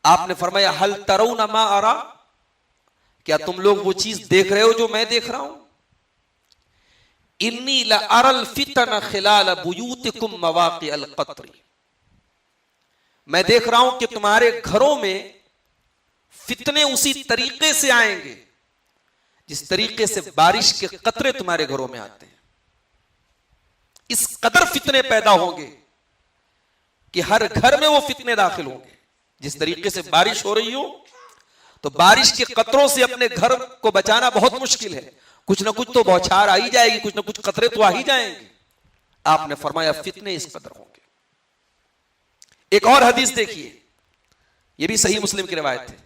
आपने फरमाया हल तरौना मा अरा, क्या तुम लोग वो चीज देख रहे हो जो मैं देख रहा हूं? इन्नी ला अरल फितन खिलाल बुयूतिकुम मवाक़ि अल क़त्री, मैं देख रहा हूं कि तुम्हारे घरों में फितने उसी तरीके से आएंगे जिस तरीके से बारिश के कतरे तुम्हारे घरों में आते हैं। इस कदर फितने पैदा होंगे कि हर घर में वो फितने दाखिल होंगे। जिस तरीके से बारिश हो रही हो तो बारिश के कतरों से अपने घर को बचाना बहुत मुश्किल है, कुछ ना कुछ तो बौछार आ ही जाएगी, कुछ ना कुछ कतरे तो आ ही जाएंगे। आपने फरमाया फितने इस कदर होंगे। एक और हदीस देखिए, यह भी सही मुस्लिम की रिवायत है।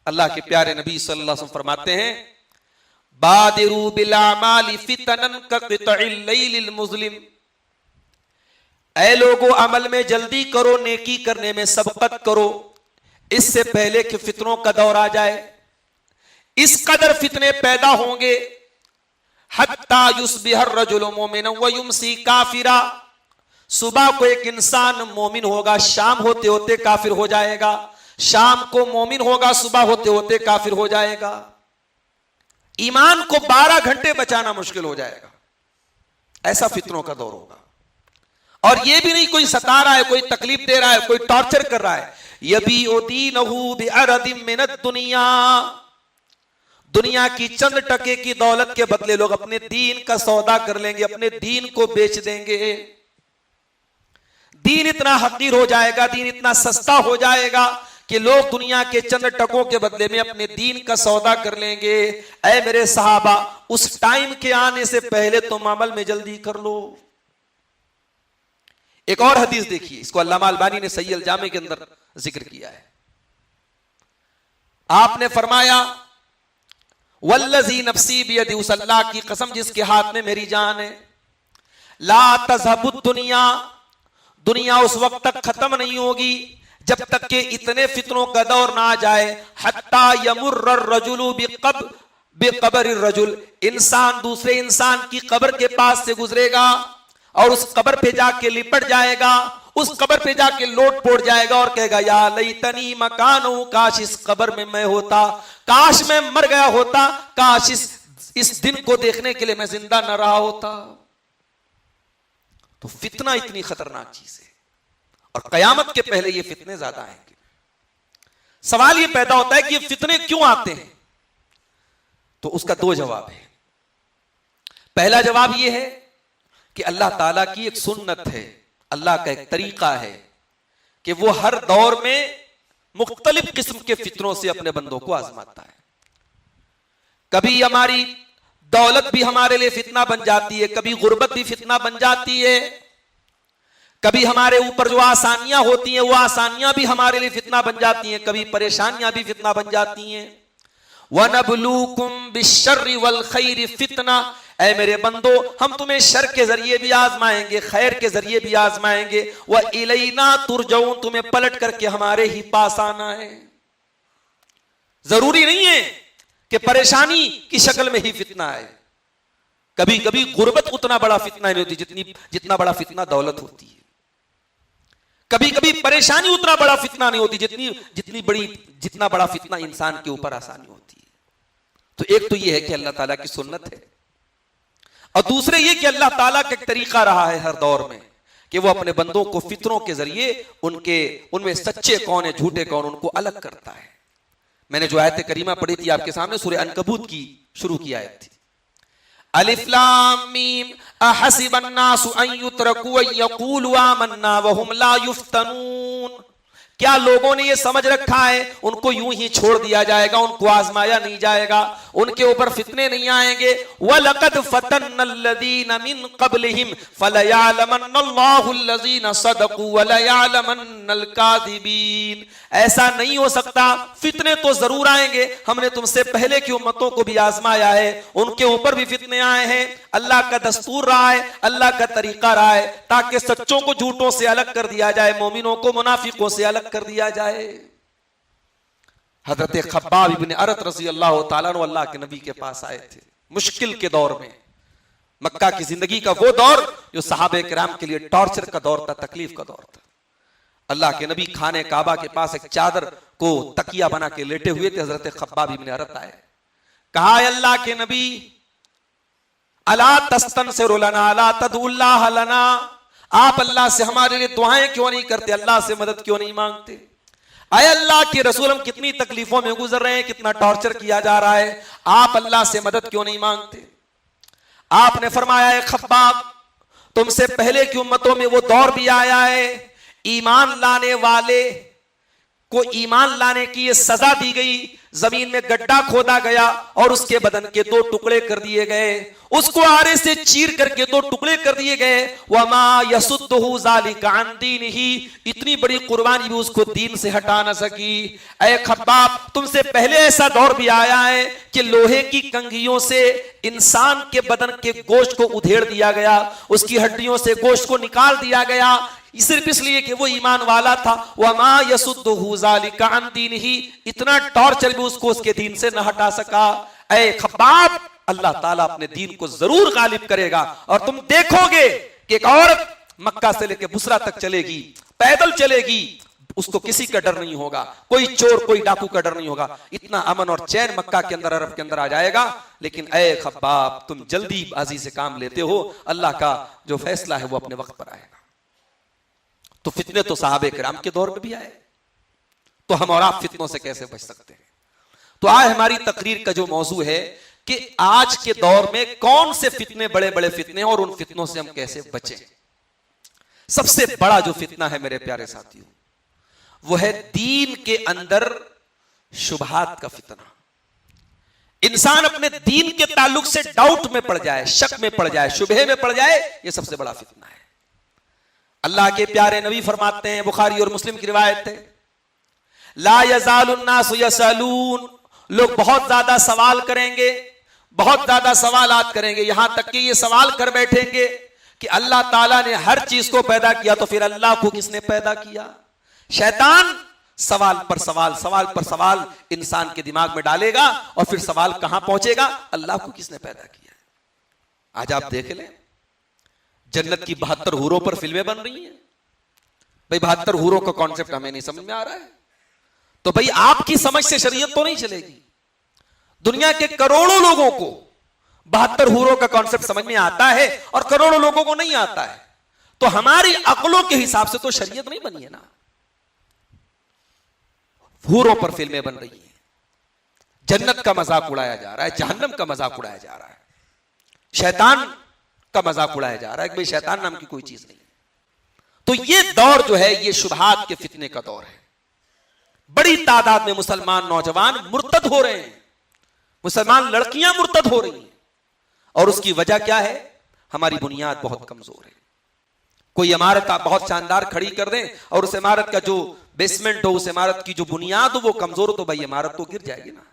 अल्लाह के प्यारे नबी सल्लल्लाहु अलैहि वसल्लम फरमाते हैं, बादिरू बिल आमाली फितनन कक़ितइल लैलिल मुज़लिम, ऐ लोगों अमल में जल्दी करो, नेकी करने में सबकत करो, इससे पहले कि फितनों का दौर आ जाए। इस कदर फितने पैदा होंगे हत्ता युस्बिहर रजुलु मुमिनन व युमसी काफिरा, सुबह को एक इंसान मोमिन होगा, शाम होते होते काफिर हो जाएगा, शाम को मोमिन होगा, सुबह होते होते काफिर हो जाएगा। ईमान को 12 घंटे बचाना मुश्किल हो जाएगा, ऐसा फितनों का दौर होगा। और यह भी नहीं कोई सता रहा है, कोई तकलीफ दे रहा है, कोई टॉर्चर कर रहा है। यबीउदीनहु बिअरदिम मिनद दुनिया, दुनिया की चंद टके की दौलत के बदले लोग अपने दीन का सौदा कर लेंगे, अपने दीन को बेच देंगे। दीन इतना हकीर हो जाएगा, दीन इतना सस्ता हो जाएगा कि लोग दुनिया के चंद टकों के बदले में अपने दीन का सौदा कर लेंगे। ऐ मेरे सहाबा, उस टाइम के आने से पहले तुम अमल में जल्दी कर लो। एक और हदीस देखिए, इसको अल्लामा अलबानी ने सही अल जामे के अंदर जिक्र किया है। आपने फरमाया, वल्लज़ी नफ्सी बियदी, उस अल्लाह की कसम जिसके हाथ में मेरी जान है, ला तज़हबुद दुनिया, दुनिया उस वक्त तक खत्म नहीं होगी जब तक कि इतने फितनों का दौर ना आ जाए। हत्ता यमुर्र रजुलु बिक़ब्रि रजुल, इंसान दूसरे इंसान की कब्र के पास से गुजरेगा और उस कब्र पे जाके लिपट जाएगा, उस कब्र पे जाके लोट पोट जाएगा और कहेगा, या लैतनी मकानो, काश इस कब्र में मैं होता, काश मैं मर गया होता, काश इस दिन को देखने के लिए मैं जिंदा न रहा होता। तो फितना इतनी खतरनाक चीज है और कयामत के पहले ये फितने ज्यादा आएंगे। सवाल ये पैदा होता है कि ये फितने क्यों आते हैं? तो उसका 2 जवाब है। पहला जवाब ये है कि अल्लाह ताला की एक सुन्नत है, अल्लाह का एक तरीका है कि वो हर दौर में मुख्तलिफ किस्म के फितनों से अपने बंदों को आजमाता है। कभी हमारी दौलत भी हमारे लिए फितना बन जाती है, कभी गुर्बत भी फितना बन जाती है, कभी हमारे ऊपर जो आसानियां होती हैं वो आसानियां भी हमारे लिए फितना बन जाती हैं, कभी परेशानियां भी फितना बन जाती हैं। वनबलूकुम बिश्शर्रि वल खैरि फितना, ऐ मेरे बंदो, हम तुम्हें शर के जरिए भी आजमाएंगे, खैर के जरिए भी आजमाएंगे। व इलैना तुरजऊन, तुम्हें पलट करके हमारे ही पास आना है। जरूरी नहीं है कि परेशानी की शक्ल में ही फितना है। कभी कभी गुर्बत उतना बड़ा फितना नहीं होती जितना बड़ा फितना दौलत होती है। कभी कभी परेशानी उतना बड़ा फितना नहीं होती जितना बड़ा फितना इंसान के ऊपर आसानी होती है। तो एक तो यह है कि अल्लाह ताला की सुन्नत है, और दूसरे ये कि अल्लाह ताला का एक तरीका रहा है हर दौर में कि वो अपने बंदों को फितरों के जरिए उनमें सच्चे कौन है, झूठे कौन, उनको अलग करता है। मैंने जो आयत करीमा पढ़ी थी आपके सामने, सूरह अनकबूत की शुरू की आयत थी। अलिफ लाम मीम अहसिबन नासु अन युत्रकू अन यक़ूलू आमन्ना वहुम ला युफ्तनून, क्या लोगों ने ये समझ रखा है उनको यूं ही छोड़ दिया जाएगा, उनको आजमाया नहीं जाएगा, उनके ऊपर फितने नहीं आएंगे। वलक़द फ़तन्नल्लज़ीना मिन क़ब्लिहिम फ़लयअलमन्नल्लाहुल्लज़ीना सदक़ू वलयअलमन्नल काज़िबीन, ऐसा नहीं हो सकता, फितने तो जरूर आएंगे, हमने तुमसे पहले की उम्मतों को भी आजमाया है, उनके ऊपर भी फितने आए हैं। अल्लाह का दस्तूर रहा है, अल्लाह का तरीका रहा है ताकि सच्चों को झूठों से अलग कर दिया जाए, मोमिनों को मुनाफिकों से अलग कर दिया जाए। हजरत खब्बाब इब्न अरत रज़ी अल्लाह ताला अन्हु अल्लाह के नबी के पास आए थे मुश्किल के दौर में। मक्का की जिंदगी का वो दौर जो सहाबे किराम के लिए टॉर्चर का दौर था, तकलीफ का दौर था। अल्लाह के नबी खाने काबा के पास एक चादर को तकिया बना के लेटे हुए थे। हजरत खब्बाब इब्न अरत आए, कहा अल्लाह के नबी अला तस्तनसिरु लना अला तदउल्लाह लना, आप अल्लाह से हमारे लिए दुआएं क्यों नहीं करते, अल्लाह से मदद क्यों नहीं मांगते। अय अल्लाह के रसूल, हम कितनी तकलीफों में गुजर रहे हैं, कितना टॉर्चर किया जा रहा है, आप अल्लाह से मदद क्यों नहीं मांगते। आपने फरमाया है खब्बाब, तुमसे पहले की उम्मतों में वो दौर भी आया है, ईमान लाने वाले को ईमान लाने की ये सजा दी गई, जमीन में गड्ढा खोदा गया और उसके बदन के 2 टुकड़े कर दिए गए, उसको आरे से चीर करके 2 टुकड़े कर दिए गए। वमा यसुद्दुहु ज़ालिका अन दीनिही, इतनी बड़ी कुर्बानी भी उसको दीन से हटा ना सकी। ऐ खब्बाब, तुमसे पहले ऐसा दौर भी आया है कि लोहे की कंघियों से इंसान के बदन के गोश्त को उधेड़ दिया गया, उसकी हड्डियों से गोश्त को निकाल दिया गया, सिर्फ इसलिए कि वो ईमान वाला था। वमा यसुद्दुहु ज़ालिका अन दीनिही, इतना टॉर्चर भी उसको उसके दीन से न हटा सका। ऐ खब्बाब, अल्लाह ताला अपने दीन को जरूर गालिब करेगा और तुम देखोगे कि एक औरत मक्का से लेकर बुसरा तक चलेगी, पैदल चलेगी, उसको किसी का डर नहीं होगा, कोई चोर कोई डाकू का डर नहीं होगा, इतना अमन और चैन मक्का के अंदर अरब के अंदर आ जाएगा। लेकिन ऐ खब्बाब, तुम जल्दी बाजी से काम लेते हो, अल्लाह का जो फैसला है वो अपने वक्त पर आएगा। तो फितने तो साहबे किराम के दौर में भी आए, तो हम और आप फितनों से कैसे बच सकते हैं। तो आज हमारी तकरीर का जो मौजू है कि आज के दौर में कौन से फितने बड़े बड़े फितने और उन फितनों से हम कैसे बचें। सबसे बड़ा जो फितना है मेरे प्यारे साथियों, वो है दीन के अंदर शुबहात का फितना। इंसान अपने दीन के ताल्लुक से डाउट में पड़ जाए, शक में पड़ जाए, शुबहे में पड़ जाए, यह सबसे बड़ा फितना है। अल्लाह के प्यारे नबी फरमाते हैं, बुखारी और मुस्लिम की रिवायत है, ला यज़ालुन नासु यसअलून, लोग बहुत ज्यादा सवाल करेंगे, बहुत ज्यादा सवालात करेंगे, यहां तक कि ये सवाल कर बैठेंगे कि अल्लाह ताला ने हर चीज को पैदा किया तो फिर अल्लाह को किसने पैदा किया। शैतान सवाल पर सवाल, सवाल पर सवाल इंसान के दिमाग में डालेगा और फिर सवाल कहां पहुंचेगा, अल्लाह को किसने पैदा किया। आज आप देख लें, जन्नत की 72 हूरों पर फिल्में बन रही हैं। भाई 72 हूरों का कॉन्सेप्ट हमें नहीं समझ में आ रहा है, तो भाई आपकी समझ से शरीयत तो नहीं चलेगी। दुनिया के करोड़ों लोगों को 72 हूरों का कॉन्सेप्ट समझ में आता है और करोड़ों लोगों को नहीं आता है, तो हमारी अक्लों के हिसाब से तो शरीयत नहीं बनी है ना। हूरों पर फिल्में बन रही हैं, जन्नत का मजाक उड़ाया जा रहा है, जहन्नम का मजाक उड़ाया जा रहा है, शैतान का मजाक उड़ाया जा रहा है कि भाई शैतान नाम की कोई चीज नहीं। तो ये दौर जो है ये शुबहात के फितने का दौर है। बड़ी तादाद में मुसलमान नौजवान मुर्तद हो रहे हैं, मुसलमान लड़कियां मुर्तद हो रही हैं, और उसकी वजह क्या है, हमारी बुनियाद बहुत कमजोर है। कोई इमारत आप बहुत शानदार खड़ी कर दें और उस इमारत का जो बेसमेंट हो, उस इमारत की जो बुनियाद हो वो कमजोर हो, तो भाई इमारत तो गिर जाएगी ना।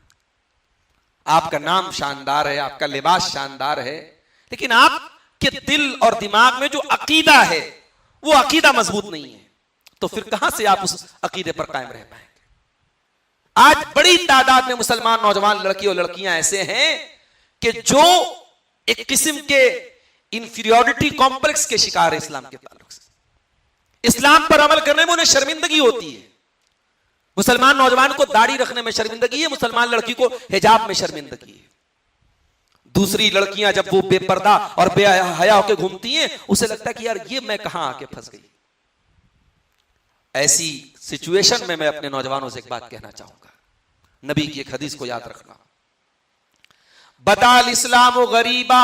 आपका नाम शानदार है, आपका लिबास शानदार है, लेकिन आपके दिल और दिमाग में जो अकीदा है वो अकीदा मजबूत नहीं है, तो फिर कहां से आप उस अकीदे पर कायम रह पाएंगे। आज बड़ी तादाद में मुसलमान नौजवान लड़की और लड़कियां ऐसे हैं कि जो एक किस्म के इंफीरियोरिटी कॉम्प्लेक्स के शिकार है इस्लाम के ताल्लुक से। इस्लाम पर अमल करने में उन्हें शर्मिंदगी होती है। मुसलमान नौजवान को दाढ़ी रखने में शर्मिंदगी है, मुसलमान लड़की को हिजाब में शर्मिंदगी है। दूसरी लड़कियां जब वो बेपर्दा और बेहया होकर घूमती हैं, उसे लगता है कि यार ये मैं कहां आके फंस गई। ऐसी सिचुएशन में मैं अपने नौजवानों से एक बात कहना चाहूंगा, नबी की एक हदीस को याद रखना, बदाल इस्लाम गरीबा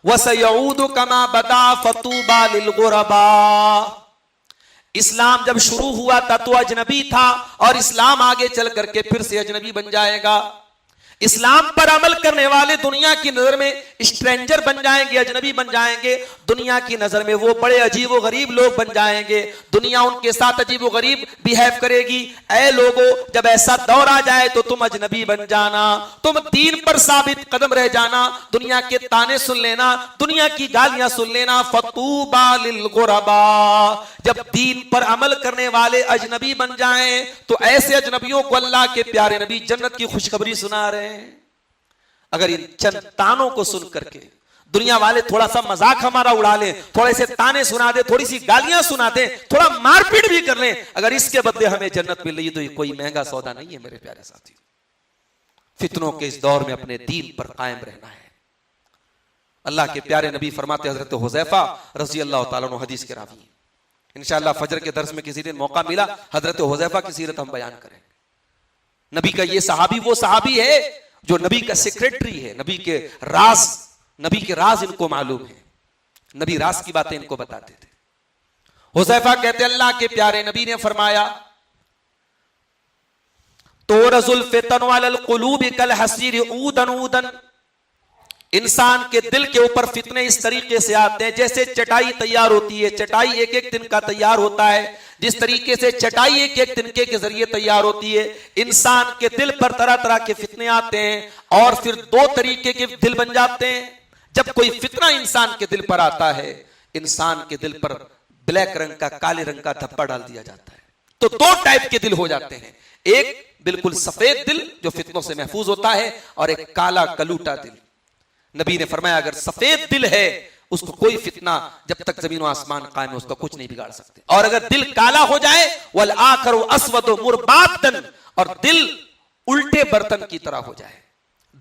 वसयऊदु कमा बदा फतूबा लिल गुरबा। इस्लाम जब शुरू हुआ था तो अजनबी था, और इस्लाम आगे चल करके फिर से अजनबी बन जाएगा। इस्लाम पर अमल करने वाले दुनिया की नजर में स्ट्रेंजर बन जाएंगे, अजनबी बन जाएंगे। दुनिया की नजर में वो बड़े अजीब व गरीब लोग बन जाएंगे, दुनिया उनके साथ अजीब व गरीब बिहेव करेगी। ऐ लोगों, जब ऐसा दौर आ जाए तो तुम अजनबी बन जाना, तुम दीन पर साबित कदम रह जाना, दुनिया के ताने सुन लेना, दुनिया की गालियां सुन लेना। फतूबा लिल गुरबा, जब दीन पर अमल करने वाले अजनबी बन जाएं तो ऐसे अजनबियों को अल्लाह के प्यारे नबी जन्नत की खुशखबरी सुना रहे हैं। अगर इन चंद तानों को सुन करके दुनिया वाले थोड़ा सा मजाक हमारा उड़ा लें, थोड़े से ताने सुना दे, थोड़ी सी गालियां सुना दे, थोड़ा मारपीट भी कर लें, अगर इसके बदले हमें जन्नत मिल रही है तो ये कोई महंगा सौदा नहीं है मेरे प्यारे साथियों। फितनों के इस दौर में अपने दीन पर कायम रहना है। अल्लाह के प्यारे नबी फरमाते, हजरत हुज़ैफा रज़ी अल्लाह ताला अन्हु हदीस के रावी, इंशाअल्लाह फजर के दर्स में किसी दिन मौका मिला हजरत हुज़ैफा की सीरत हम बयान करेंगे। नबी का ये सहाबी वो सहाबी है जो नबी का सेक्रेटरी है, नबी के राज इनको मालूम है, नबी राज की बातें इनको बताते थे। हुज़ैफा कहते, अल्लाह के प्यारे नबी ने फरमाया, तोरजुल फितन वल कुलूब कल हसीर ऊदन ऊदन, इंसान के दिल के ऊपर फितने इस तरीके से आते हैं जैसे चटाई तैयार होती है, चटाई एक एक तिनका तैयार होता है, जिस तरीके से चटाई एक एक तिनके के जरिए तैयार होती है, इंसान के दिल पर तरह तरह के फितने आते हैं और फिर दो तरीके के दिल बन जाते हैं। जब कोई फितना इंसान के दिल पर आता है, इंसान के दिल पर ब्लैक रंग का, काले रंग का धब्बा डाल दिया जाता है। तो दो टाइप के दिल हो जाते हैं, एक बिल्कुल सफेद दिल जो फितनों से महफूज होता है और एक काला कलूटा दिल। नबी ने फरमाया अगर सफेद दिल है उसको कोई फितना जब तक जमीन और आसमान कायम है उसका कुछ नहीं बिगाड़ सकते, और अगर दिल काला हो जाए वल आखर अस्वद मुरबातन, और दिल उल्टे बर्तन की तरह हो जाए,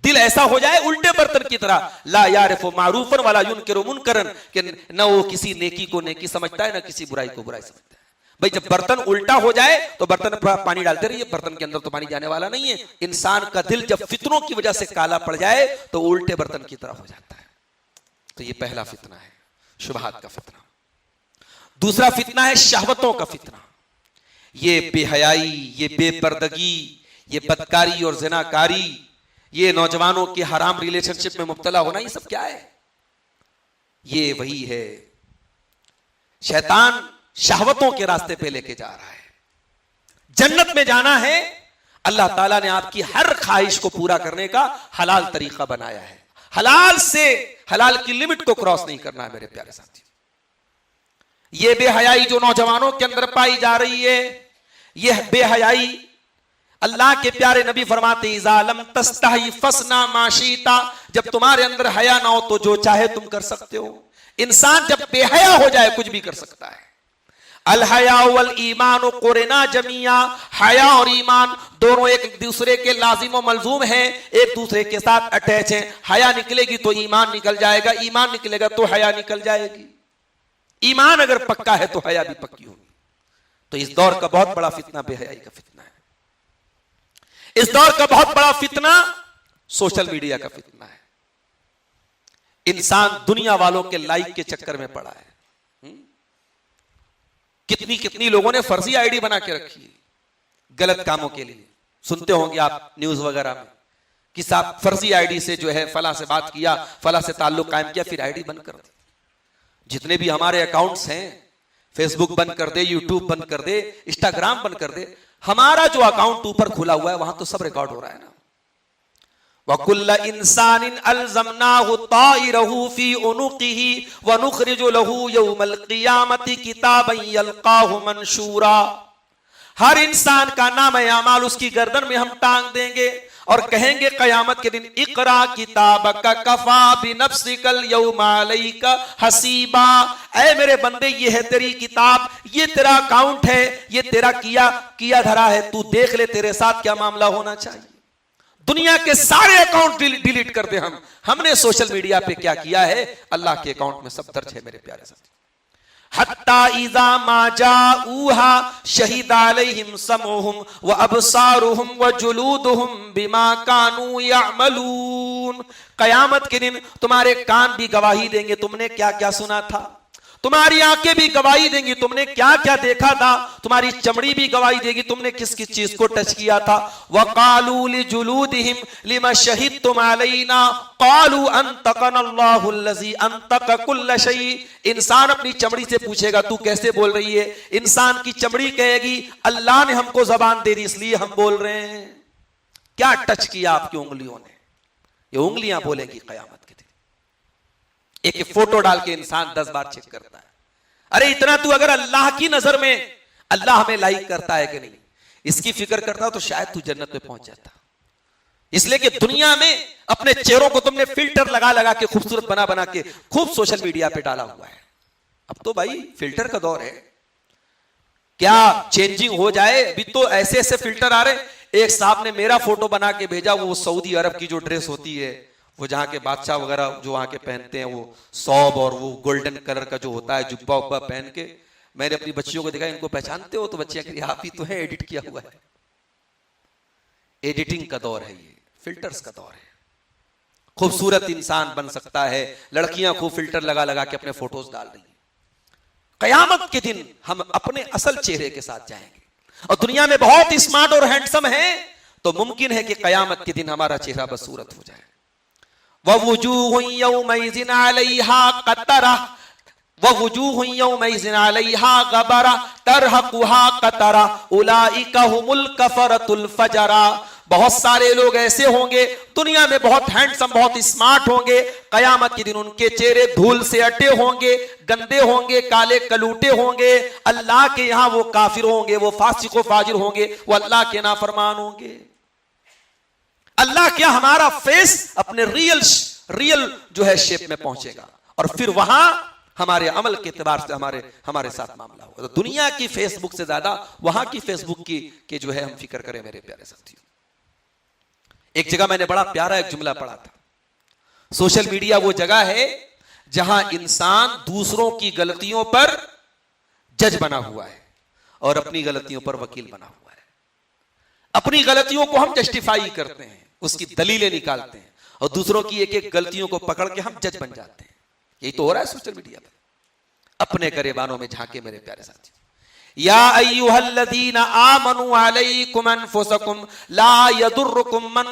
दिल ऐसा हो जाए उल्टे बर्तन की तरह, ला यारिफु मारूफन वला युनकिरु मुनकरन, कि न वो किसी नेकी को नेकी समझता है न किसी बुराई को बुराई समझता है। भाई जब बर्तन उल्टा हो जाए तो बर्तन पर पानी डालते रहिए, बर्तन के अंदर तो पानी जाने वाला नहीं है। इंसान का दिल जब फितनों की वजह से काला पड़ जाए तो उल्टे बर्तन की तरह हो जाता है। तो ये पहला फितना है, शुबहात का फितना। दूसरा फितना है शहवतों का फितना। ये बेहयाई, ये बेपर्दगी, ये बदकारी और ज़िनाकारी, ये नौजवानों के हराम रिलेशनशिप में मुब्तला होना, ये सब क्या है? ये वही है, शैतान शहवतों के रास्ते पे लेके जा रहा है। जन्नत में जाना है, अल्लाह ताला ने आपकी हर ख्वाहिश को पूरा करने का हलाल तरीका बनाया है। हलाल से हलाल की लिमिट को क्रॉस नहीं करना है मेरे प्यारे साथी। ये बेहयाई जो नौजवानों के अंदर पाई जा रही है, यह बेहयाई अल्लाह के प्यारे नबी फरमाते इज़ा लम तस्तही फसना माशीता, जब तुम्हारे अंदर हया ना हो तो जो चाहे तुम कर सकते हो। इंसान जब बेहया हो जाए कुछ भी कर सकता है। अल हया वल ईमान कुरना जमिया, हया और ईमान दोनों एक दूसरे के लाजिम और मलजूम हैं, एक दूसरे के साथ अटैच हैं। हया निकलेगी तो ईमान निकल जाएगा, ईमान निकलेगा तो हया निकल जाएगी। ईमान अगर पक्का है तो हया भी पक्की होगी। तो इस दौर का बहुत बड़ा फितना बेहयाई का फितना है। इस दौर का बहुत बड़ा फितना सोशल मीडिया का फितना है। इंसान दुनिया वालों के लाइक के चक्कर में पड़ा है। कितनी कितनी लोगों ने फर्जी आईडी बना के रखी है गलत कामों के लिए। सुनते होंगे आप न्यूज वगैरह में कि साहब फर्जी आईडी से जो है फला से बात किया, फला से ताल्लुक कायम किया, फिर आईडी बंद कर दी। जितने भी हमारे अकाउंट्स हैं, फेसबुक बंद कर दे, यूट्यूब बंद कर दे, इंस्टाग्राम बंद कर दे, हमारा जो अकाउंट ऊपर खुला हुआ है वहां तो सब रिकॉर्ड हो रहा है ना। वकुल्ल इंसानिन अलज़मनाहु ताइरहु फी उनुक़िही व नुख़रिजु लहू यौमल क़ियामति किताबन यल्क़ाहु मंशूरा। हर इंसान का नाम अमाल उसकी गर्दन में हम टांग देंगे और कहेंगे कयामत के दिन इक़रा किताबका कफ़ा बिनफ़्सिकल यौमा अलैका हसीबा। ऐ मेरे बंदे, ये है तेरी किताब, ये तेरा अकाउंट है, ये तेरा किया धरा है, तू देख ले तेरे साथ क्या मामला होना चाहिए। दुनिया के सारे अकाउंट डिलीट कर दे हमने सोशल मीडिया पे क्या किया है अल्लाह के अकाउंट में सब दर्ज है मेरे प्यारे साथी। हत्ता इज़ा मा जाऊहा शहीद अलैहिम समउहुम व अबसारुहुम व जुलूदुहुम बिमा कानू यअमलून। कयामत के दिन तुम्हारे कान भी गवाही देंगे तुमने क्या क्या सुना था, तुम्हारी आंखें भी गवाही देंगी तुमने क्या क्या देखा था, तुम्हारी चमड़ी भी गवाही देगी तुमने किस किस चीज को टच किया था। वक़ालू लिजुलूदिहिम लिमा शहीदतुम अलैना क़ालू अंतक़नल्लाहु अल्लज़ी अंतक़ कुल्ल शै। इंसान अपनी चमड़ी से पूछेगा तू कैसे बोल रही है, इंसान की चमड़ी कहेगी अल्लाह ने हमको जबान दे दी इसलिए हम बोल रहे हैं। क्या टच किया आपकी उंगलियों ने, ये उंगलियां बोलेंगी कयामत के दिन। एक फोटो डाल के इंसान 10 बार चेक करता है, अरे इतना तू अगर अल्लाह की नजर में अल्लाह हमें लाइक करता है कि नहीं इसकी फिक्र करता तो शायद तू जन्नत में पहुंच जाता। इसलिए कि दुनिया में अपने चेहरों को तुमने फिल्टर लगा लगा के खूबसूरत बना बना के खूब सोशल मीडिया पे डाला हुआ है। अब तो भाई फिल्टर का दौर है, क्या चेंजिंग हो जाए। अभी तो ऐसे ऐसे फिल्टर आ रहे। एक साहब ने मेरा फोटो बना के भेजा, वो सऊदी अरब की जो ड्रेस होती है, वो जहां के बादशाह वगैरह जो वहां के पहनते हैं, वो सौब और वो गोल्डन कलर का जो होता है जुब्बा उब्बा पहन के। मैंने अपनी बच्चियों को देखा, इनको पहचानते हो? तो बच्चियां कह रही आप ही तो है, एडिट किया हुआ है। एडिटिंग का दौर है, ये फिल्टर्स का दौर है। खूबसूरत इंसान बन सकता है, लड़कियां खूब फिल्टर लगा लगा के अपने फोटोज डाल रही हैं। कयामत के दिन हम अपने असल चेहरे के साथ जाएंगे, और दुनिया में बहुत स्मार्ट और हैंडसम है, तो मुमकिन है कि कयामत के दिन हमारा चेहरा बदसूरत हो जाए। ववुजूहुन यौमइज़िन अलैहा क़तरा ववुजूहुन यौमइज़िन अलैहा गबरा तरहकुहा क़तरा उलाइका हुमुल कफरतुल फजरा। बहुत सारे लोग ऐसे होंगे दुनिया में, बहुत हैंडसम, बहुत स्मार्ट होंगे। कयामत के दिन उनके चेहरे धूल से अटे होंगे, गंदे होंगे, काले कलूटे होंगे। अल्लाह के यहां वो काफिर होंगे, वो फासिक व फाजिर होंगे, वो अल्लाह के नाफरमान होंगे। अल्लाह क्या, हमारा फेस अपने रियल जो है शेप में पहुंचेगा, और फिर वहां हमारे अमल के एतबार से हमारे साथ मामला होगा। तो दुनिया की फेसबुक से ज्यादा वहां की फेसबुक की जो है हम फिक्र करें मेरे प्यारे साथियों। एक जगह मैंने बड़ा प्यारा एक जुमला पढ़ा था, सोशल मीडिया वो जगह है जहां इंसान दूसरों की गलतियों पर जज बना हुआ है और अपनी गलतियों पर वकील बना हुआ है। अपनी गलतियों को हम जस्टिफाई करते हैं, उसकी दलीलें निकालते हैं, और दूसरों की एक एक गलतियों को पकड़ के हम जज बन जाते हैं। यही तो हो रहा है सोशल मीडिया पर। अपने गरेबानों में झांके मेरे प्यारे साथियों। या अय्युहल्लज़ीना आमनू अलैकुम अनफुसकुम ला यदुर्रुकुम मन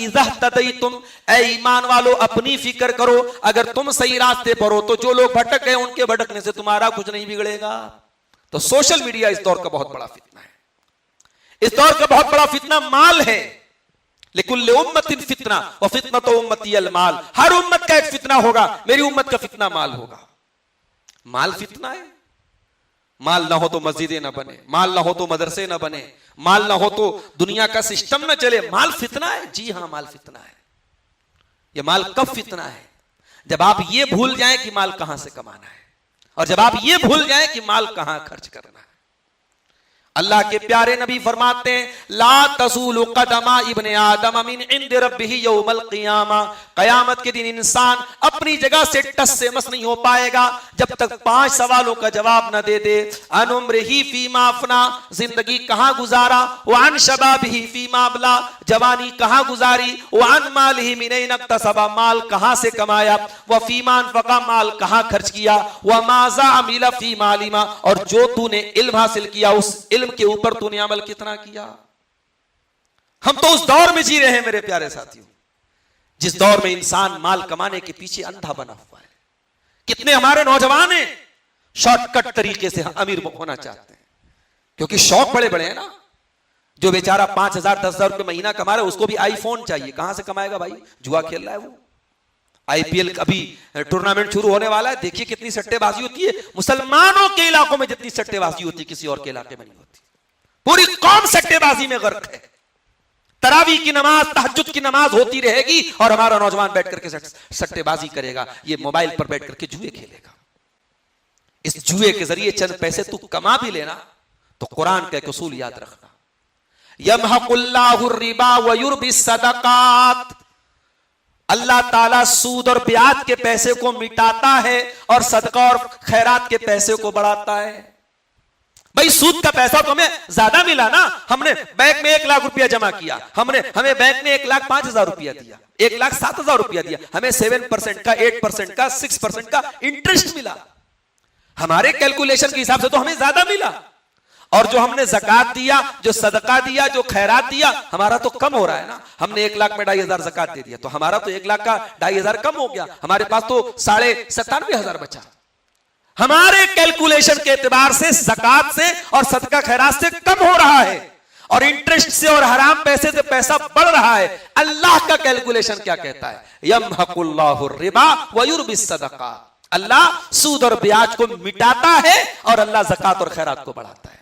इज़ा इह्तदैतुम। ऐ ईमान वालों, अपनी फिक्र करो, अगर तुम सही रास्ते पर हो तो जो लोग भटक गए उनके भटकने से तुम्हारा कुछ नहीं बिगड़ेगा। तो सोशल मीडिया इस दौर का बहुत बड़ा फितना है। इस दौर का बहुत बड़ा फितना माल है। लिकुल्लि उम्मतिन फितना व फितनतु उम्मती अल माल। हर उम्मत का एक फितना होगा, मेरी उम्मत का फितना माल होगा। माल फितना है। माल ना हो तो मस्जिदें ना बने, माल ना हो तो मदरसे ना बने, माल ना हो तो दुनिया का सिस्टम ना चले। माल फितना है। जी हां, माल फितना है। यह माल कब फितना है? जब आप ये भूल जाएं कि माल कहां से कमाना है, और जब आप ये भूल जाएं कि माल कहां खर्च करना है। अल्लाह के प्यारे नबी फरमाते हैं, ला तज़ूलु क़दमा इब्ने आदम मिन इंद रब्बिही यौमल क़ियामा। कयामत के दिन इंसान अपनी जगह से टस से मस नहीं हो पाएगा जब तक 5 सवालों का जवाब न दे दे। अन उम्रिही फीमा अफ़ना, जिंदगी कहां गुजारा। व अन शबाबिही फीमा अबला, जवानी कहां गुजारी। व अन मालिही मिन ऐन इक्तसबा, माल कहां से कमाया। व फीमा अनफ़क़ा, माल कहां खर्च किया। व माज़ा अमिला फीमा अलिमा, और जो तूने इल्म हासिल किया उस इल्म के ऊपर तूने अमल कितना किया। हम तो उस दौर में जी रहे हैं मेरे प्यारे साथियों, जिस दौर में इंसान माल कमाने के पीछे अंधा बना हुआ है। कितने हमारे नौजवान हैं शॉर्टकट तरीके से अमीर होना चाहते हैं, क्योंकि शौक बड़े बड़े हैं ना। जो बेचारा 5,000 10,000 रुपए महीना कमा रहा है, उसको भी आईफोन चाहिए। कहां से कमाएगा भाई? जुआ खेल रहा है वो। आईपीएल अभी टूर्नामेंट शुरू होने वाला है, देखिए कितनी सट्टेबाजी होती है। मुसलमानों के इलाकों में जितनी सट्टेबाजी होती है किसी और के इलाके में नहीं होती। पूरी कौम सट्टेबाजी में गर्क है। तरावी की नमाज, तहज्जुद की नमाज होती रहेगी और हमारा नौजवान बैठ करके सट्टेबाजी करेगा, ये मोबाइल पर बैठ करके जुए खेलेगा। इस जुए के जरिए चंद पैसे तू कमा भी लेना तो कुरान का एक उसूल याद रखना, यमहकुल्लाहु रिबा व युरबी सदकात। अल्लाह ताला सूद और ब्याज के पैसे को मिटाता है और सदका और खैरात के पैसे को बढ़ाता है। भाई सूद का पैसा तो हमें ज्यादा मिला ना, हमने बैंक में 1 लाख रुपया जमा किया, हमें बैंक ने 1,05,000 रुपया दिया, 1,07,000 रुपया दिया, हमें 7% का, 8% का, 6% का इंटरेस्ट मिला। हमारे कैलकुलेशन के हिसाब से तो हमें ज्यादा मिला। और जो हमने ज़कात दिया, जो सदका दिया, जो खैरात दिया, हमारा तो कम हो रहा है ना। हमने 1 लाख में 2,500 ज़कात दे दिया तो हमारा तो 1 लाख का 2,500 कम हो गया, हमारे पास तो 97,500 बचा। हमारे कैलकुलेशन के एतबार से ज़कात से और सदका खैरात से कम हो रहा है, और इंटरेस्ट से और हराम पैसे से पैसा बढ़ रहा है। अल्लाह का कैलकुलेशन क्या कहता है? यमहकुल्लाहु रिबा व युरबी सदका। अल्लाह सूद और ब्याज को मिटाता है और अल्लाह ज़कात और खैरात को बढ़ाता है।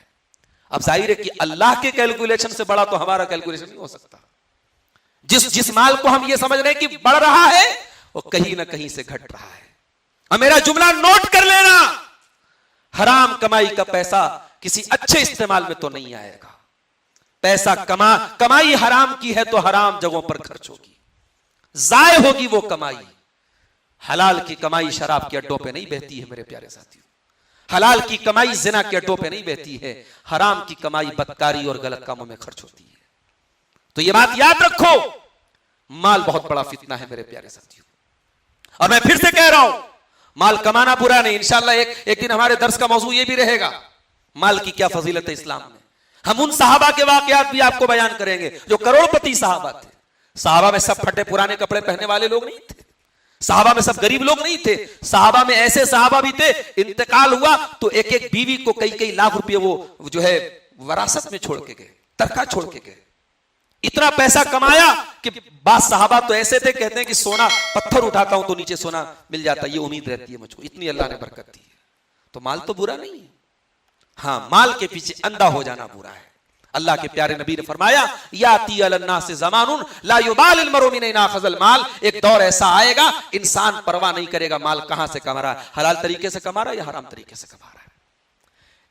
अब जाहिर है कि अल्लाह के कैलकुलेशन से बड़ा तो हमारा कैलकुलेशन नहीं हो सकता। जिस माल को हम ये समझ रहे हैं कि बढ़ रहा है, वो कहीं ना कहीं से घट रहा है। अब मेरा जुमला नोट कर लेना, हराम कमाई का पैसा किसी अच्छे इस्तेमाल में तो नहीं आएगा। पैसा कमाई हराम की है तो हराम जगहों पर खर्च होगी, जाय होगी वो कमाई। हलाल की कमाई शराब के अड्डों पे नहीं बहती है मेरे प्यारे साथियों, हलाल की कमाई जिना के अड्डों पे नहीं बहती है, हराम की कमाई बदकारी और गलत कामों में खर्च होती है। तो ये बात याद रखो, माल बहुत बड़ा फितना है मेरे प्यारे साथियों। और मैं फिर से कह रहा हूं, माल कमाना बुरा नहीं। इंशाल्लाह एक दिन हमारे दर्स का मौजू ये भी रहेगा, माल की क्या फजीलत है इस्लाम में। हम उन सहाबा के वाकयात भी आपको बयान करेंगे जो करोड़पति सहाबा थे। सहाबा में सब फटे पुराने कपड़े पहनने वाले लोग नहीं थे, सहाबा में सब गरीब लोग नहीं थे। सहाबा में ऐसे सहाबा भी थे, इंतकाल हुआ तो एक एक बीवी को कई कई लाख रुपए वो जो है वरासत में छोड़ के गए, तरका छोड़ के गए। इतना पैसा कमाया कि बाद सहाबा तो ऐसे थे, कहते हैं कि सोना पत्थर उठाता हूं तो नीचे सोना मिल जाता, ये उम्मीद रहती है मुझको, इतनी अल्लाह ने बरकत दी है। तो माल तो बुरा नहीं है, हाँ माल के पीछे अंधा हो जाना बुरा है। अल्लाह के प्यारे नबी ने फरमाया, याती अलन्नास ज़मानुन ला युबालिल मरउ मिन ऐना अख़ज़ल माल, एक दौर ऐसा आएगा इंसान परवाह नहीं करेगा माल कहां से कमा रहा है, हलाल तरीके से कमा रहा है या हराम तरीके से कमा रहा है।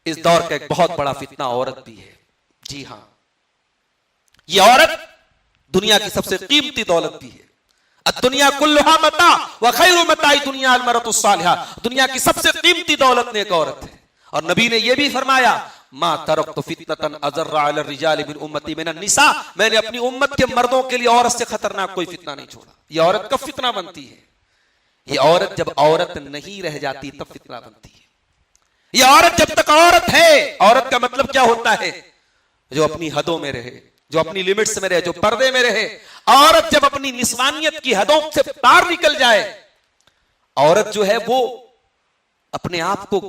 इस दौर का एक बहुत बड़ा फितना औरत भी है। जी हां, ये औरत दुनिया की सबसे कीमती दौलत भी है। दुनिया कुल्लुहा मता व खैरु मताई दुनिया अल मरअतु सालिहा, दुनिया की सबसे कीमती दौलत ने एक औरत है। और नबी ने यह भी फरमाया, मा तरक्तु फितनतन अज़र्रा अला रिजाल मिन उम्मती मिन निसा, मैंने अपनी उम्मत के मर्दों के लिए औरत से खतरनाक कोई फितना नहीं छोड़ा। यह औरत कब फितना बनती है? यह औरत जब औरत नहीं रह जाती तब फितना बनती है। यह औरत जब तक औरत है, औरत का मतलब क्या होता है? जो अपनी हदों में रहे, जो अपनी लिमिट्स में रहे, जो पर्दे में रहे। औरत जब अपनी निस्वानियत की हदों से पार निकल जाए, औरत जो है वो अपने आप को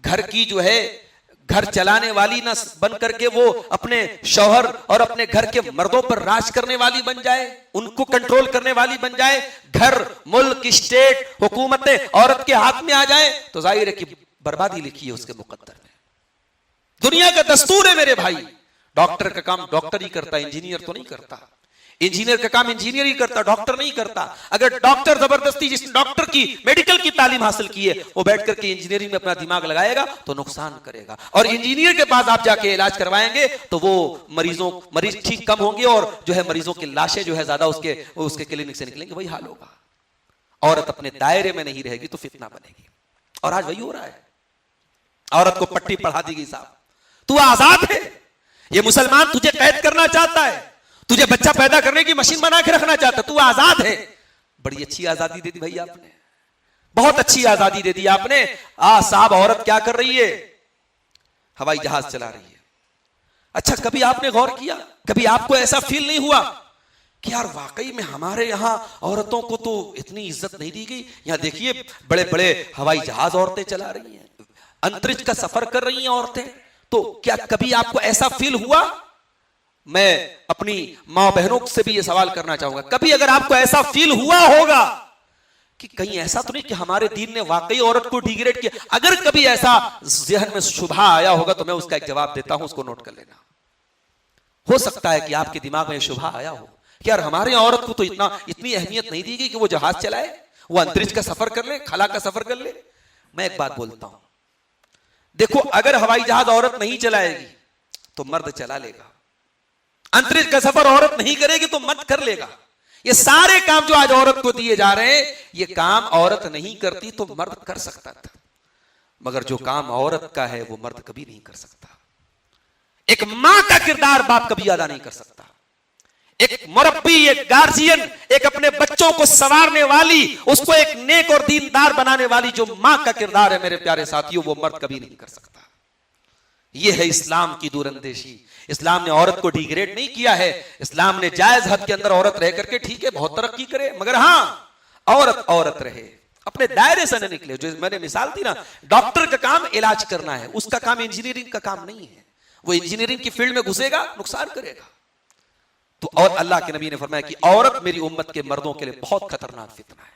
घर की जो है घर चलाने वाली ना बन करके वो अपने शौहर और अपने घर के मर्दों पर राज करने वाली बन जाए, उनको कंट्रोल करने वाली बन जाए, घर मुल्क स्टेट हुकूमतें औरत के हाथ में आ जाए, तो जाहिर है कि बर्बादी लिखी है उसके मुकद्दर में। दुनिया का दस्तूर है मेरे भाई, डॉक्टर का काम डॉक्टर ही करता, इंजीनियर तो नहीं करता। इंजीनियर का काम इंजीनियर ही करता, डॉक्टर नहीं करता। अगर डॉक्टर जबरदस्ती जिसने डॉक्टर की मेडिकल की तालीम हासिल की है वो बैठ करके इंजीनियरिंग में अपना दिमाग लगाएगा तो नुकसान करेगा। और इंजीनियर के पास आप जाके इलाज करवाएंगे तो वो मरीज ठीक कम होंगे और जो है मरीजों की लाशें जो है ज्यादा उसके क्लिनिक से निकलेंगे। वही हाल होगा। औरत अपने दायरे में नहीं रहेगी तो फितना बनेगी। और आज वही हो रहा है, औरत को पट्टी पढ़ा दी गई, साहब तू आजाद है, ये मुसलमान तुझे कैद करना चाहता है, तुझे बच्चा पैदा करने की मशीन बना के रखना चाहता, तू आजाद है। बड़ी अच्छी आजादी दे दी भाई आपने, बहुत अच्छी आजादी दे दी आपने। साहब औरत क्या कर रही है? हवाई जहाज चला रही है। अच्छा, कभी आपने गौर किया, कभी आपको ऐसा फील नहीं हुआ कि यार वाकई में हमारे यहां औरतों को तो इतनी इज्जत नहीं दी गई? यहां देखिए बड़े बड़े हवाई जहाज औरतें चला रही हैं, अंतरिक्ष का सफर कर रही हैं औरतें। तो क्या कभी आपको ऐसा फील हुआ? मैं अपनी मां बहनों से भी यह सवाल करना चाहूंगा, कभी अगर आपको ऐसा फील हुआ होगा कि कहीं ऐसा तो नहीं कि हमारे दीन ने वाकई औरत को डिग्रेड किया? अगर कभी ऐसा ज़हन में शुबहा आया होगा तो मैं उसका एक जवाब देता हूं, उसको नोट कर लेना। हो सकता है कि आपके दिमाग में शुबहा आया हो कि यार हमारे औरत को तो इतनी अहमियत नहीं दी गई कि वो जहाज चलाए, वो अंतरिक्ष का सफर कर ले, खला का सफर कर ले। मैं एक बात बोलता हूं, देखो अगर हवाई जहाज औरत नहीं चलाएगी तो मर्द चला लेगा, अंतरिक्ष का सफर औरत नहीं करेगी तो मर्द कर लेगा। ये सारे काम जो आज औरत को दिए जा रहे हैं, ये काम औरत नहीं करती तो मर्द कर सकता था, मगर जो काम औरत का है वो मर्द कभी नहीं कर सकता। एक मां का किरदार बाप कभी अदा नहीं कर सकता। एक मुरब्बी, एक गार्जियन, एक अपने बच्चों को संवारने वाली, उसको एक नेक और दीनदार बनाने वाली जो मां का किरदार है मेरे प्यारे साथियों, वो मर्द कभी नहीं कर सकता। यह है इस्लाम की दूरंदेशी। इस्लाम ने औरत को डिग्रेड नहीं किया है। इस्लाम ने जायज हद के अंदर औरत रह करके ठीक है बहुत तरक्की करे, मगर हां औरत औरत रहे, अपने दायरे से न निकले। जो मैंने मिसाल दी ना, डॉक्टर का काम इलाज करना है, उसका काम इंजीनियरिंग का काम नहीं है। वो इंजीनियरिंग की फील्ड में घुसेगा नुकसान करेगा। तो और अल्लाह के नबी ने फरमाया कि औरत मेरी उम्मत के मर्दों के लिए बहुत खतरनाक फितना है।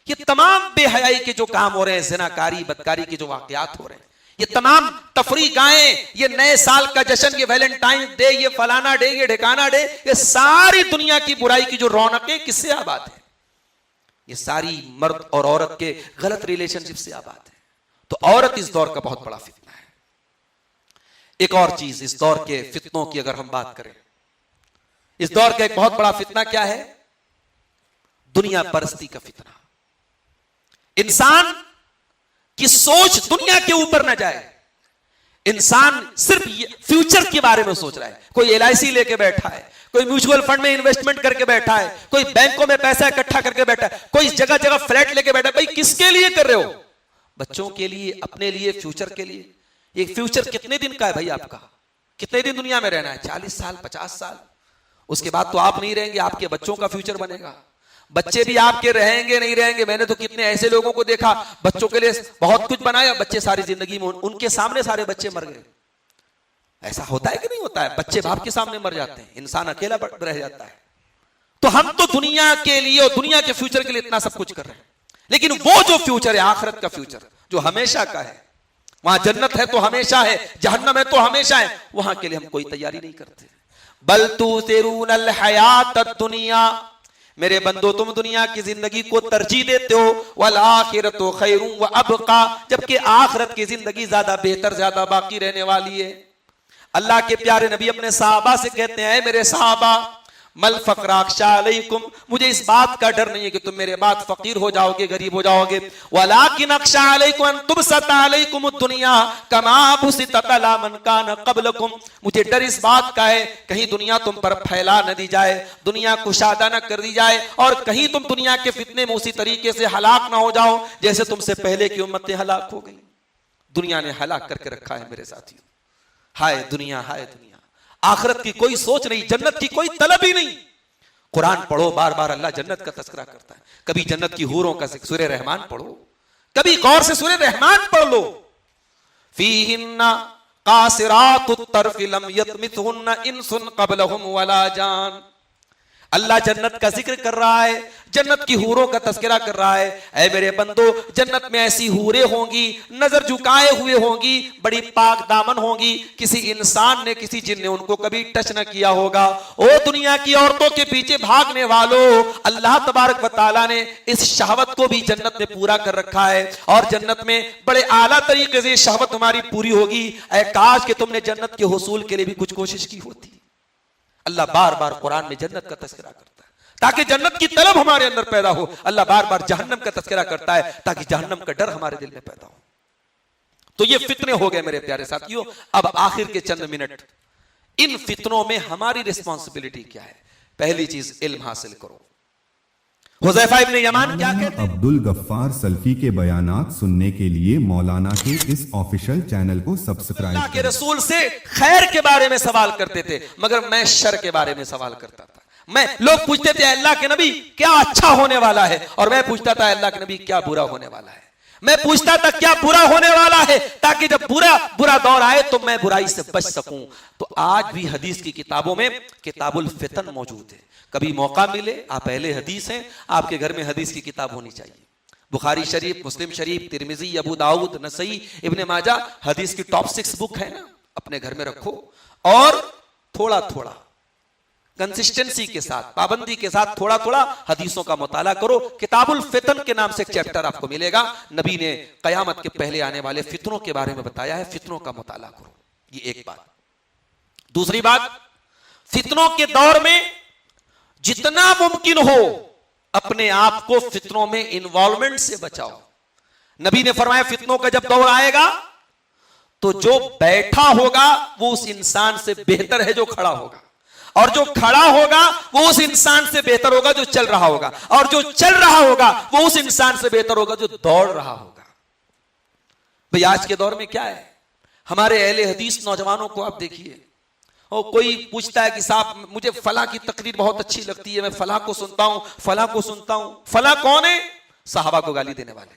ये तमाम बेहयाई के जो काम हो रहे हैं, ज़िनाकारी बदकारी के जो वाकयात हो रहे हैं, ये तमाम तफरी गाएं, ये नए साल का जश्न, ये वैलेंटाइन डे, ये फलाना डे, ये ढिकाना डे, ये सारी दुनिया की बुराई की जो रौनकें किससे आबाद है? ये सारी मर्द और औरत के गलत रिलेशनशिप से आबाद है। तो औरत इस दौर का बहुत बड़ा फितना है। एक और चीज, इस दौर के फितनों की अगर हम बात करें, इस दौर का एक बहुत बड़ा फितना क्या है? दुनिया परस्ती का फितना। इंसान की सोच दुनिया के ऊपर ना जाए। इंसान सिर्फ फ्यूचर के बारे में सोच रहा है। कोई LIC लेके बैठा है, कोई म्यूचुअल फंड में इन्वेस्टमेंट करके बैठा है, कोई बैंकों में पैसा इकट्ठा करके बैठा है, कोई जगह जगह फ्लैट लेके बैठा है। भाई किसके लिए कर रहे हो? बच्चों के लिए, अपने लिए, फ्यूचर के लिए। ये फ्यूचर कितने दिन का है भाई आपका? कितने दिन दुनिया में रहना है? 40 साल, 50 साल। उसके बाद तो आप नहीं रहेंगे, आपके बच्चों का फ्यूचर बनेगा। बच्चे भी आपके रहेंगे नहीं रहेंगे। मैंने तो कितने ऐसे लोगों को देखा, बच्चों के लिए बहुत कुछ बनाया, बच्चे सारी जिंदगी में उनके सामने सारे बच्चे मर गए। ऐसा होता है कि नहीं होता है? बच्चे बाप के सामने मर जाते हैं, इंसान अकेला रह जाता है। तो हम तो दुनिया के लिए और दुनिया के फ्यूचर के लिए इतना सब कुछ कर रहे हैं, लेकिन वो जो फ्यूचर है, आखिरत का फ्यूचर, जो हमेशा का है, वहां जन्नत है तो हमेशा है, जहन्नम है तो हमेशा है, वहां के लिए हम कोई तैयारी नहीं करते। बल तुसिरूनल हयात दुनिया, मेरे बंदो तुम दुनिया की जिंदगी को तरजीह देते हो, वल आखिरतु खैरुम व अबका, जबकि आखिरत की जिंदगी ज्यादा बेहतर, ज्यादा बाकी रहने वाली है। अल्लाह के प्यारे नबी अपने सहाबा से कहते हैं, मेरे सहाबा, मल फकरा अख्शा अलैकुम, मुझे इस बात का डर नहीं है कि तुम मेरे बाद फकीर हो जाओगे, गरीब हो जाओगे। वलाकिन अख्शा अलैकुम अन तुबसता अलैकुम दुनिया कमा बुसितत अला मन कान क़ब्लकुम, मुझे डर इस बात का है कहीं दुनिया तुम पर फैला न दी जाए, दुनिया कुशादा न कर दी जाए, और कहीं तुम दुनिया के फितने में उसी तरीके से हलाक ना हो जाओ जैसे तुमसे पहले की उम्मतें हलाक हो गई। दुनिया ने हलाक करके रखा है मेरे साथियों। हाय दुनिया, हाय दुनिया। आखिरत की कोई सोच नहीं, जन्नत की कोई तलब ही नहीं। कुरान पढ़ो, बार बार अल्लाह जन्नत का तस्करा करता है। कभी जन्नत की हूरों का सूरह रहमान पढ़ो, कभी गौर से सूरह रहमान पढ़ लो। फीहिन्ना कासिरातुत तर्फ़ लम यतमिथुन्ना इंसुन क़ब्लहुम वला जान। अल्लाह जन्नत का जिक्र कर रहा है, जन्नत की हूरों का तस्करा कर रहा है। ऐ मेरे बंदो, जन्नत में ऐसी हूरें होंगी, नजर झुकाए हुए होंगी, बड़ी पाक दामन होंगी, किसी इंसान ने, किसी जिन ने उनको कभी टच न किया होगा। ओ दुनिया की औरतों के पीछे भागने वालों, अल्लाह तबारक व तआला ने इस शहवत को भी जन्नत में पूरा कर रखा है, और जन्नत में बड़े आला तरीके से शहवत तुम्हारी पूरी होगी। ऐ काश कि तुमने जन्नत के हुसूल के लिए भी कुछ कोशिश की होती। अल्लाह बार बार कुरान में जन्नत का तस्करा करता है ताकि जन्नत की तलब हमारे अंदर पैदा हो। अल्लाह बार बार जहन्नम का तस्करा करता है ताकि जहन्नम का डर हमारे दिल में पैदा हो। तो ये फितने हो गए मेरे प्यारे साथियों। अब आखिर के चंद मिनट, इन फितनों में हमारी रिस्पॉन्सिबिलिटी क्या है? पहली चीज, इल्म हासिल करो। हुज़ैफा इब्न यमान क्या कहते हैं? अब्दुल गफ्फार सल्फी के बयानात सुनने के लिए मौलाना के इस ऑफिशियल चैनल को सब्सक्राइब अल्लाह के रसूल से खैर के बारे में सवाल करते थे, मगर मैं शर के बारे में सवाल करता था। लोग पूछते थे अल्लाह के नबी क्या अच्छा होने वाला है, और मैं पूछता था अल्लाह के नबी क्या बुरा होने वाला है। मैं पूछता था क्या बुरा होने वाला है, ताकि जब बुरा दौर आए तो मैं बुराई से बच सकूं। तो आज भी हदीस की किताबों में किताबुल फितन मौजूद है। कभी मौका मिले, आप पहले हदीस हैं, आपके घर में हदीस की किताब होनी चाहिए। बुखारी शरीफ, मुस्लिम शरीफ, तिरमिजी, अबू दाऊद, नसई, इब्ने माजा, हदीस की टॉप 6 बुक है ना, अपने घर में रखो, और थोड़ा थोड़ा कंसिस्टेंसी के साथ, पाबंदी के साथ थोड़ा थोड़ा हदीसों का मुताला करो। किताबुल फितन के नाम से एक चैप्टर आपको मिलेगा। नबी ने कयामत के पहले आने वाले फितनों के बारे में बताया है, फितनों का मुताला करो। ये एक बात। दूसरी बात, फितनों के दौर में जितना मुमकिन हो अपने आप को फितनों में इन्वॉल्वमेंट से बचाओ। नबी ने फरमाया फितनों का जब दौर आएगा तो जो बैठा होगा वो उस इंसान से बेहतर है जो खड़ा होगा, और जो खड़ा होगा वो उस इंसान से बेहतर होगा जो चल रहा होगा, और जो चल रहा होगा वो उस इंसान से बेहतर होगा जो दौड़ रहा होगा। भाई आज के दौर में क्या है, हमारे अहले हदीस नौजवानों को आप देखिए, और कोई पूछता है कि साहब मुझे फला की तकरीर बहुत अच्छी लगती है, मैं फला को सुनता हूं, फला को सुनता हूं। फला कौन है? सहाबा को गाली देने वाले।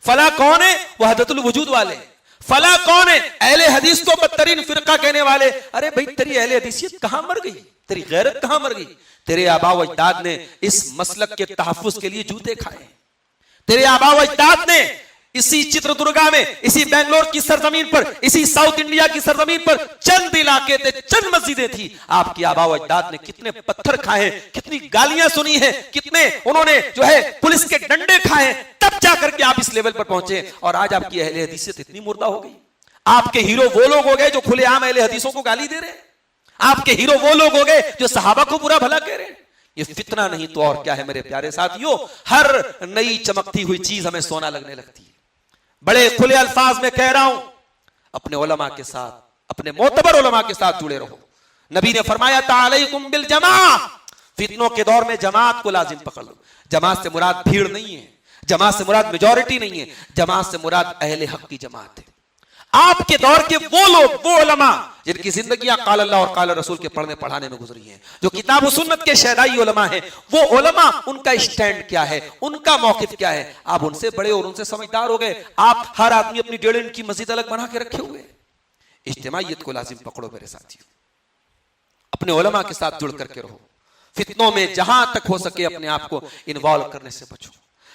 फला कौन है? वहदतुल वजूद वाले। फला कौन है? अहले हदीस को बदतरीन फिरका कहने वाले। अरे भाई तेरी अहले हदीसियत कहां मर गई? तेरी गैरत कहां मर गई? तेरे आबा व अजदाद ने इस मसलक के तहफ्फुज के लिए जूते खाए, तेरे आबा व अजदाद ने इसी चित्रदुर्गा में, इसी बेंगलोर की सरजमीन पर, इसी साउथ इंडिया की सरजमीन पर चंद इलाके थे, चंद मस्जिदें थी। आपकी आबा व अजदाद ने कितने पत्थर खाए, कितनी गालियां सुनी है, कितने उन्होंने जो है पुलिस के डंडे खाए, तब जाकर के आप इस लेवल पर पहुंचे। और आज आपकी अहले हदीसियत इतनी मुर्दा हो गई। आपके हीरो वो लोग हो गए जो खुलेआम अहले हदीसों को गाली दे रहे हैं। आपके हीरो वो लोग हो गए जो सहाबा को बुरा भला कह रहे हैं। ये फितना नहीं तो और क्या है मेरे प्यारे साथियों। हर नई चमकती हुई चीज हमें सोना लगने लगती है। बड़े खुले अल्फाज में कह रहा हूं, अपने उलमा के साथ, अपने मोतबर उलमा के साथ जुड़े रहो। नबी ने फरमाया तालैकुम बिल जमा, फितनों के दौर में जमात को लाजिम पकड़ लो। जमात से मुराद भीड़ नहीं है, जमात से मुराद मेजॉरिटी नहीं है, जमात से मुराद अहले हक की जमात है। आपके दौर के वो लोग, वो उलमा जिनकी जिंदगियां काल अल्लाह और काल रसूल के पढ़ने पढ़ाने में गुजरी हैं, जो किताब सुन्नत के शहदाई उलमा हैं, वो उलमा, उनका स्टैंड क्या है, उनका मौकिफ क्या है। आप उनसे बड़े और उनसे समझदार हो गए। आप हर आदमी अपनी 1.5 इंच की मस्जिद अलग बना के रखे हुए। इज्तिमाइयत को लाजिम पकड़ो मेरे साथियों, अपने उलमा के साथ जुड़ करके रहो। फितनों में जहां तक हो सके अपने आप को इन्वॉल्व करने से बचो।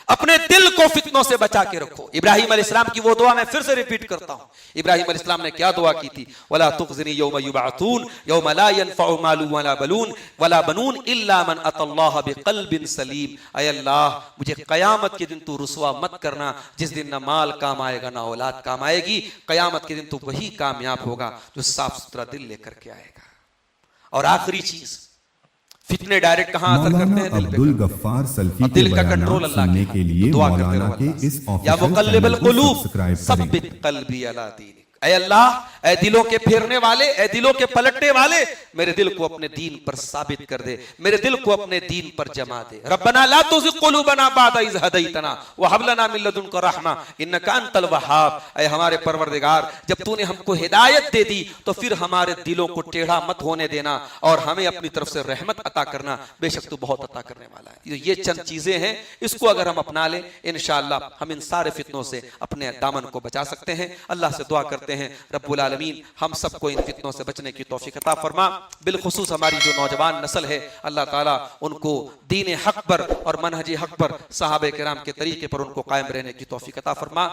अपने दिल को फितनों से बचा के रखो। इब्राहिम अलैहिस्सलाम की वो दुआ मैं फिर से रिपीट करता हूं। इब्राहिम अलैहिस्सलाम ने क्या दुआ की थी? वला तुखज़िनी यौम युबअतून यौम ला यनफ़उ मालुन वला बनून इल्ला मन अतल्लाह बिक़ल्बिन सलीम। ऐ अल्लाह, मुझे क़यामत के दिन तू रुसवा मत करना जिस दिन ना माल काम आएगा ना औलाद काम आएगी। क़यामत के दिन तो वही कामयाब होगा जो साफ सुथरा दिल लेकर के आएगा। और आखिरी चीज, फितने डायरेक्ट कहां असर करते हैं? अब्दुल गफ्फार सल्फी के दिल का बयानात कंट्रोल अल्लाह सुनने के लिए दुआ करते मौलाना रहो के अल्लाह इस से। या ऑफिशियल मुक़ल्लिबल चैनल को क़ुलूब सब्सक्राइब सब्बित करें। क़ल्बी अला दीनिक। ऐ अल्लाह, ऐ दिलों के फेरने वाले, ऐ दिलों के पलटने वाले, मेरे दिल को अपने दीन पर साबित कर दे, मेरे दिल को अपने दीन पर जमा दे। रब्बना ला तुज़िग़ क़ुलूबना बअद इज़ हदैतना व हब लना मिन लदुनका रहमा इन्नका अंतल वहाब। ऐ हमारे परवरदिगार, जब तूने हमको हिदायत दे दी तो फिर हमारे दिलों को टेढ़ा मत होने देना और हमें अपनी तरफ से रहमत अता करना। बेशक तू बहुत अता करने वाला है। ये चंद चीजें हैं, इसको अगर हम अपना लें इंशाअल्लाह हम इन सारे फितनों से अपने दामन को बचा सकते हैं। अल्लाह से दुआ करते हैं रब्बुल आलमीन हम सबको इन फितनों से बचने की तौफीक अता फरमा। बिलखुसूस हमारी जो नौजवान नस्ल है, अल्लाह ताला उनको दीन हक पर और मनहज हक पर, सहाबे किराम के तरीके पर उनको कायम रहने की तौफीक अता फरमा।